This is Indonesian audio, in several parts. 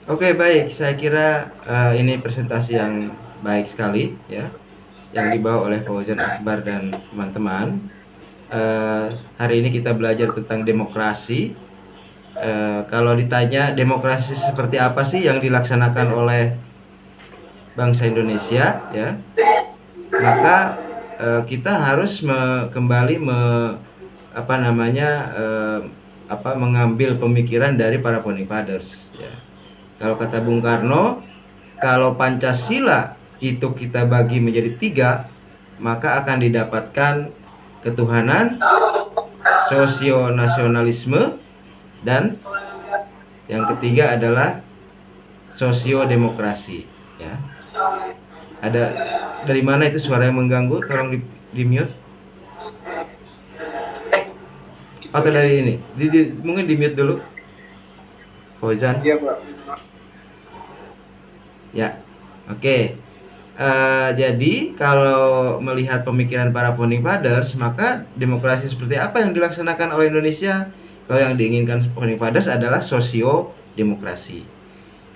Oke, baik. Saya kira ini presentasi yang baik sekali ya, yang dibawa oleh Fauzan Akbar dan teman-teman. Hari ini kita belajar tentang demokrasi. Kalau ditanya demokrasi seperti apa sih yang dilaksanakan oleh bangsa Indonesia, ya, maka kita harus kembali apa namanya mengambil pemikiran dari para founding fathers. Ya. Kalau kata Bung Karno, kalau Pancasila itu kita bagi menjadi 3, maka akan didapatkan ketuhanan, sosionasionalisme, dan yang ketiga adalah sosiodemokrasi. Ya. Ada dari mana itu suara yang mengganggu? Tolong di mute. Atau dari ini? Mungkin di mute dulu, Fauzan. Iya, Pak. Ya, oke. Jadi kalau melihat pemikiran para founding fathers, maka demokrasi seperti apa yang dilaksanakan oleh Indonesia? Kalau yang diinginkan founding fathers adalah sosio-demokrasi.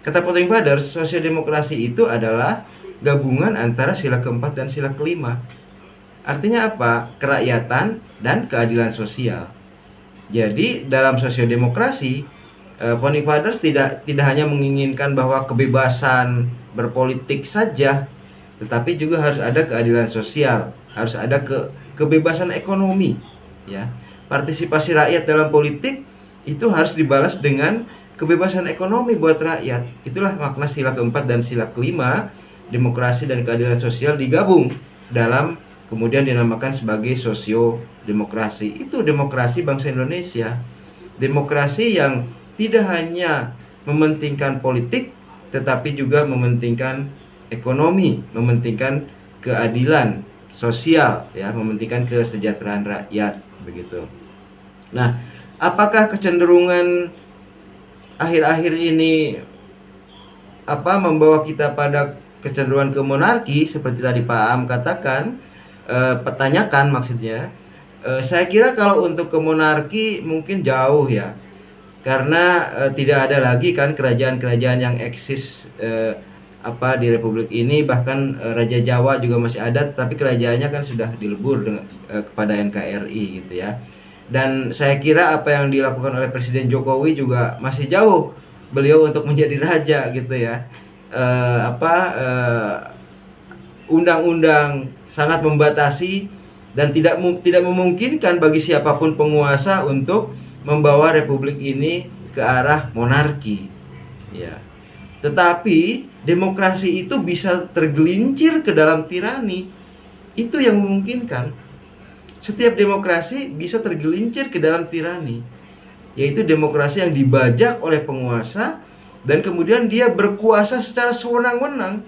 Kata founding fathers, sosio-demokrasi itu adalah gabungan antara sila keempat dan sila kelima. Artinya apa? Kerakyatan dan keadilan sosial. Jadi dalam sosiodemokrasi, founding fathers tidak hanya menginginkan bahwa kebebasan berpolitik saja, tetapi juga harus ada keadilan sosial, harus ada kebebasan ekonomi, ya. Partisipasi rakyat dalam politik itu harus dibalas dengan kebebasan ekonomi buat rakyat. Itulah makna sila keempat dan sila kelima, demokrasi dan keadilan sosial digabung dalam kemudian dinamakan sebagai sosio-demokrasi. Itu demokrasi bangsa Indonesia. Demokrasi yang tidak hanya mementingkan politik, tetapi juga mementingkan ekonomi, mementingkan keadilan sosial, ya, mementingkan kesejahteraan rakyat, begitu. Nah, apakah kecenderungan akhir-akhir ini membawa kita pada kecenderungan ke monarki seperti tadi Pak Am katakan, pertanyakan maksudnya? Saya kira kalau untuk ke monarki mungkin jauh ya, karena tidak ada lagi kan kerajaan-kerajaan yang eksis di Republik ini. Bahkan Raja Jawa juga masih ada, tapi kerajaannya kan sudah dilebur dengan, kepada NKRI gitu ya. Dan saya kira apa yang dilakukan oleh Presiden Jokowi juga masih jauh beliau untuk menjadi raja gitu ya. Undang-undang sangat membatasi dan tidak memungkinkan bagi siapapun penguasa untuk membawa republik ini ke arah monarki, ya. Tetapi demokrasi itu bisa tergelincir ke dalam tirani. Itu yang memungkinkan. Setiap demokrasi bisa tergelincir ke dalam tirani, yaitu demokrasi yang dibajak oleh penguasa dan kemudian dia berkuasa secara sewenang-wenang,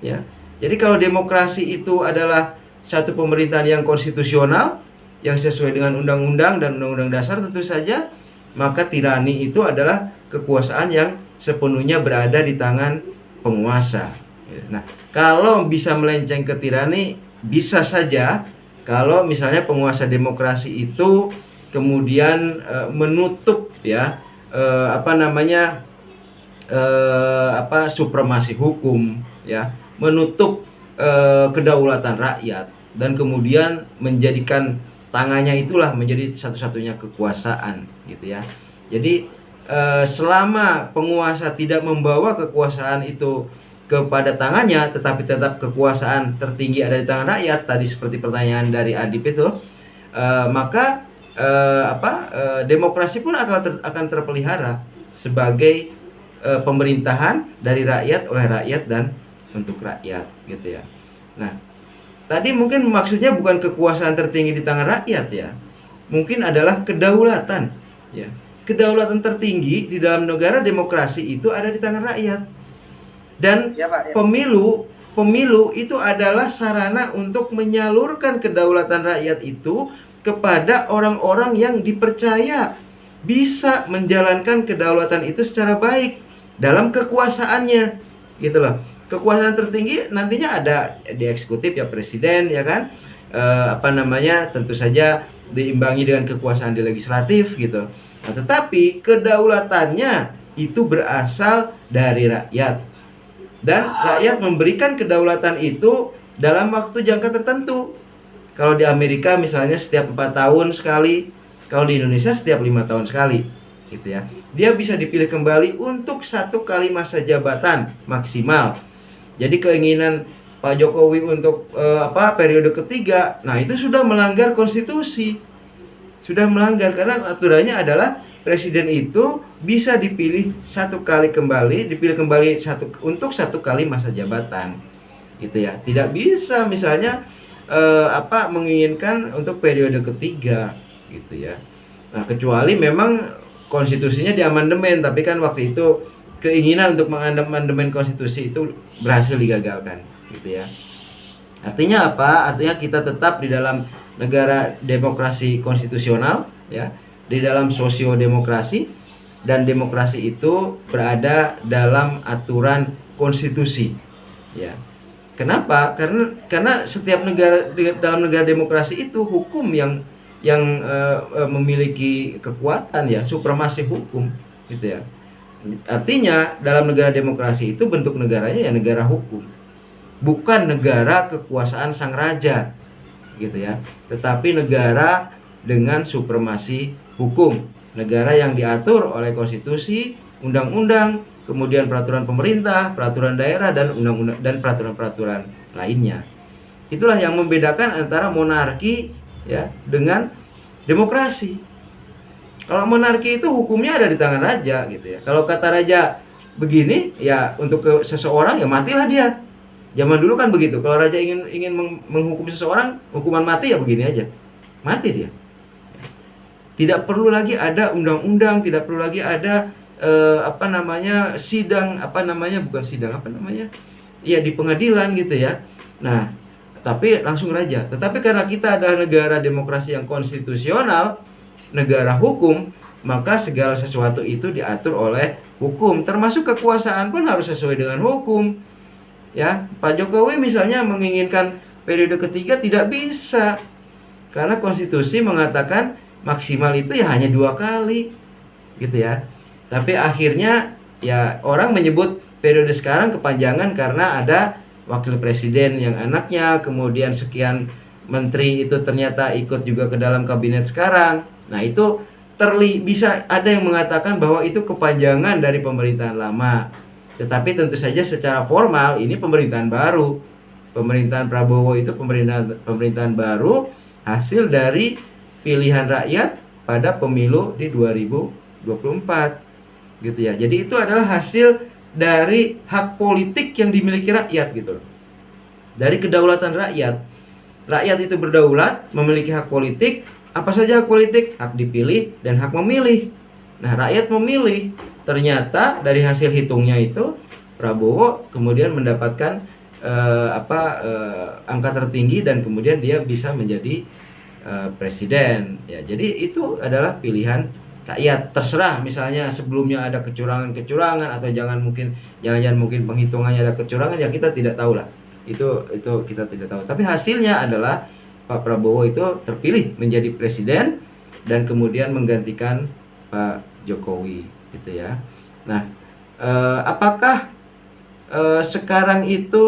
ya. Jadi kalau demokrasi itu adalah satu pemerintahan yang konstitusional, yang sesuai dengan undang-undang dan undang-undang dasar, tentu saja maka tirani itu adalah kekuasaan yang sepenuhnya berada di tangan penguasa. Nah, kalau bisa melenceng ke tirani, bisa saja kalau misalnya penguasa demokrasi itu kemudian menutup ya supremasi hukum, ya, menutup kedaulatan rakyat, dan kemudian menjadikan tangannya itulah menjadi satu-satunya kekuasaan gitu ya. Jadi selama penguasa tidak membawa kekuasaan itu kepada tangannya, tetapi tetap kekuasaan tertinggi ada di tangan rakyat, tadi seperti pertanyaan dari Adip itu, maka demokrasi pun akan terpelihara sebagai pemerintahan dari rakyat, oleh rakyat, dan untuk rakyat gitu ya. Nah, tadi mungkin maksudnya bukan kekuasaan tertinggi di tangan rakyat ya. Mungkin adalah kedaulatan, ya. Kedaulatan tertinggi di dalam negara demokrasi itu ada di tangan rakyat. Dan Ya, Pak, ya. Pemilu itu adalah sarana untuk menyalurkan kedaulatan rakyat itu kepada orang-orang yang dipercaya bisa menjalankan kedaulatan itu secara baik dalam kekuasaannya, gitu loh. Kekuasaan tertinggi nantinya ada di eksekutif, ya, presiden, ya kan, tentu saja diimbangi dengan kekuasaan di legislatif gitu. Nah, tetapi kedaulatannya itu berasal dari rakyat. Dan rakyat memberikan kedaulatan itu dalam waktu jangka tertentu. Kalau di Amerika misalnya setiap 4 tahun sekali, kalau di Indonesia setiap 5 tahun sekali, gitu ya. Dia bisa dipilih kembali untuk 1 kali masa jabatan maksimal. Jadi keinginan Pak Jokowi untuk periode ketiga, nah itu sudah melanggar konstitusi, sudah melanggar, karena aturannya adalah presiden itu bisa dipilih 1 kali kembali, untuk 1 kali masa jabatan, gitu ya. Tidak bisa misalnya menginginkan untuk periode ketiga, gitu ya. Nah, kecuali memang konstitusinya diamandemen, tapi kan waktu itu keinginan untuk mengamandemen konstitusi itu berhasil digagalkan, gitu ya. Artinya apa? Artinya kita tetap di dalam negara demokrasi konstitusional, ya, di dalam sosiodemokrasi, dan demokrasi itu berada dalam aturan konstitusi, ya. Kenapa? Karena setiap negara, dalam negara demokrasi itu hukum yang memiliki kekuatan, ya, supremasi hukum, gitu ya. Artinya dalam negara demokrasi itu bentuk negaranya ya negara hukum, bukan negara kekuasaan sang raja, gitu ya, tetapi negara dengan supremasi hukum, negara yang diatur oleh konstitusi, undang-undang, kemudian peraturan pemerintah, peraturan daerah, dan undang-undang dan peraturan-peraturan lainnya. Itulah yang membedakan antara monarki, ya, dengan demokrasi. Kalau monarki itu hukumnya ada di tangan raja, gitu ya. Kalau kata raja begini, ya untuk seseorang ya matilah dia. Zaman dulu kan begitu. Kalau raja ingin menghukum seseorang, hukuman mati ya begini aja, mati dia. Tidak perlu lagi ada undang-undang, tidak perlu lagi ada sidang, ya di pengadilan, gitu ya. Nah, tapi langsung raja. Tetapi karena kita adalah negara demokrasi yang konstitusional, negara hukum, maka segala sesuatu itu diatur oleh hukum, termasuk kekuasaan pun harus sesuai dengan hukum. Ya, Pak Jokowi misalnya menginginkan periode ketiga tidak bisa, karena konstitusi mengatakan maksimal itu ya hanya 2 kali, gitu ya. Tapi akhirnya ya orang menyebut periode sekarang kepanjangan karena ada wakil presiden yang anaknya, kemudian sekian menteri itu ternyata ikut juga ke dalam kabinet sekarang. Nah, itu bisa ada yang mengatakan bahwa itu kepanjangan dari pemerintahan lama. Tetapi tentu saja secara formal ini pemerintahan baru. Pemerintahan Prabowo itu pemerintahan baru, hasil dari pilihan rakyat pada pemilu di 2024, gitu ya. Jadi itu adalah hasil dari hak politik yang dimiliki rakyat, gitu. Dari kedaulatan rakyat. Rakyat itu berdaulat, memiliki hak politik. Apa saja hak politik? Hak dipilih dan hak memilih. Nah, rakyat memilih. Ternyata dari hasil hitungnya itu Prabowo kemudian mendapatkan angka tertinggi dan kemudian dia bisa menjadi presiden, ya. Jadi itu adalah pilihan rakyat. Terserah misalnya sebelumnya ada kecurangan atau jangan mungkin penghitungannya ada kecurangan, ya kita tidak tahu lah. Itu kita tidak tahu. Tapi hasilnya adalah Pak Prabowo itu terpilih menjadi presiden dan kemudian menggantikan Pak Jokowi, gitu ya. Nah, apakah sekarang itu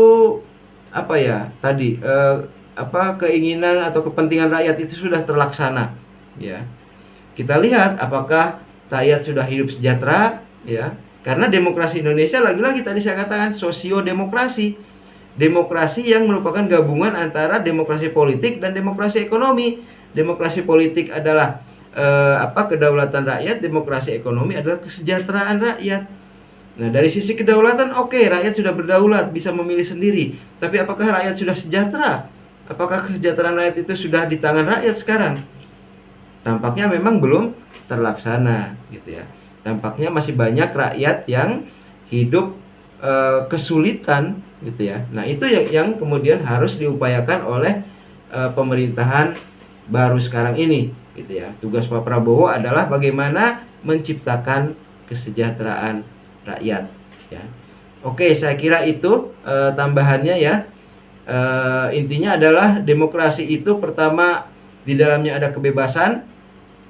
keinginan atau kepentingan rakyat itu sudah terlaksana, ya? Kita lihat apakah rakyat sudah hidup sejahtera, ya? Karena demokrasi Indonesia lagi-lagi tadi saya katakan sosiodemokrasi, demokrasi yang merupakan gabungan antara demokrasi politik dan demokrasi ekonomi. Demokrasi politik adalah kedaulatan rakyat, demokrasi ekonomi adalah kesejahteraan rakyat. Nah, dari sisi kedaulatan, rakyat sudah berdaulat, bisa memilih sendiri. Tapi apakah rakyat sudah sejahtera? Apakah kesejahteraan rakyat itu sudah di tangan rakyat sekarang? Tampaknya memang belum terlaksana, gitu ya. Tampaknya masih banyak rakyat yang hidup kesulitan, gitu ya. Nah, itu yang kemudian harus diupayakan oleh pemerintahan baru sekarang ini, gitu ya. Tugas Pak Prabowo adalah bagaimana menciptakan kesejahteraan rakyat, ya. Oke, saya kira itu tambahannya, ya. Intinya adalah demokrasi itu pertama di dalamnya ada kebebasan.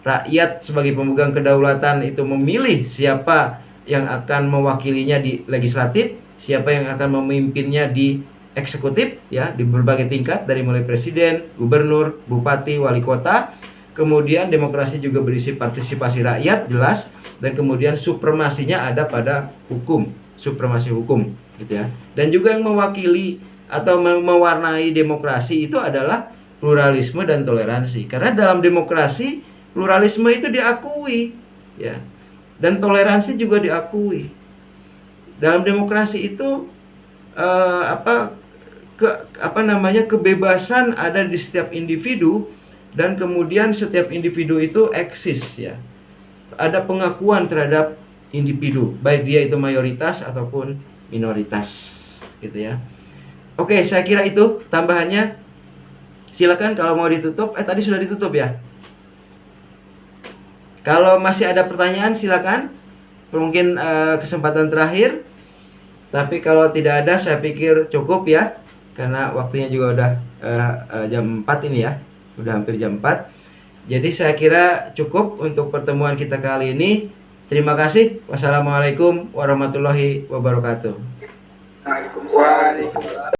Rakyat sebagai pemegang kedaulatan itu memilih siapa yang akan mewakilinya di legislatif, siapa yang akan memimpinnya di eksekutif, ya, di berbagai tingkat dari mulai presiden, gubernur, bupati, wali kota. Kemudian demokrasi juga berisi partisipasi rakyat, jelas, dan kemudian supremasinya ada pada hukum, supremasi hukum, gitu ya. Dan juga yang mewakili atau mewarnai demokrasi itu adalah pluralisme dan toleransi. Karena dalam demokrasi pluralisme itu diakui, ya, dan toleransi juga diakui. Dalam demokrasi itu kebebasan ada di setiap individu, dan kemudian setiap individu itu eksis, ya. Ada pengakuan terhadap individu, baik dia itu mayoritas ataupun minoritas, gitu ya. Oke, saya kira itu tambahannya. Silakan kalau mau ditutup. Tadi sudah ditutup ya. Kalau masih ada pertanyaan silakan. Mungkin kesempatan terakhir. Tapi kalau tidak ada, saya pikir cukup ya. Karena waktunya juga udah jam 4 ini ya. Udah hampir jam 4. Jadi saya kira cukup untuk pertemuan kita kali ini. Terima kasih. Wassalamualaikum warahmatullahi wabarakatuh. Waalaikumsalam.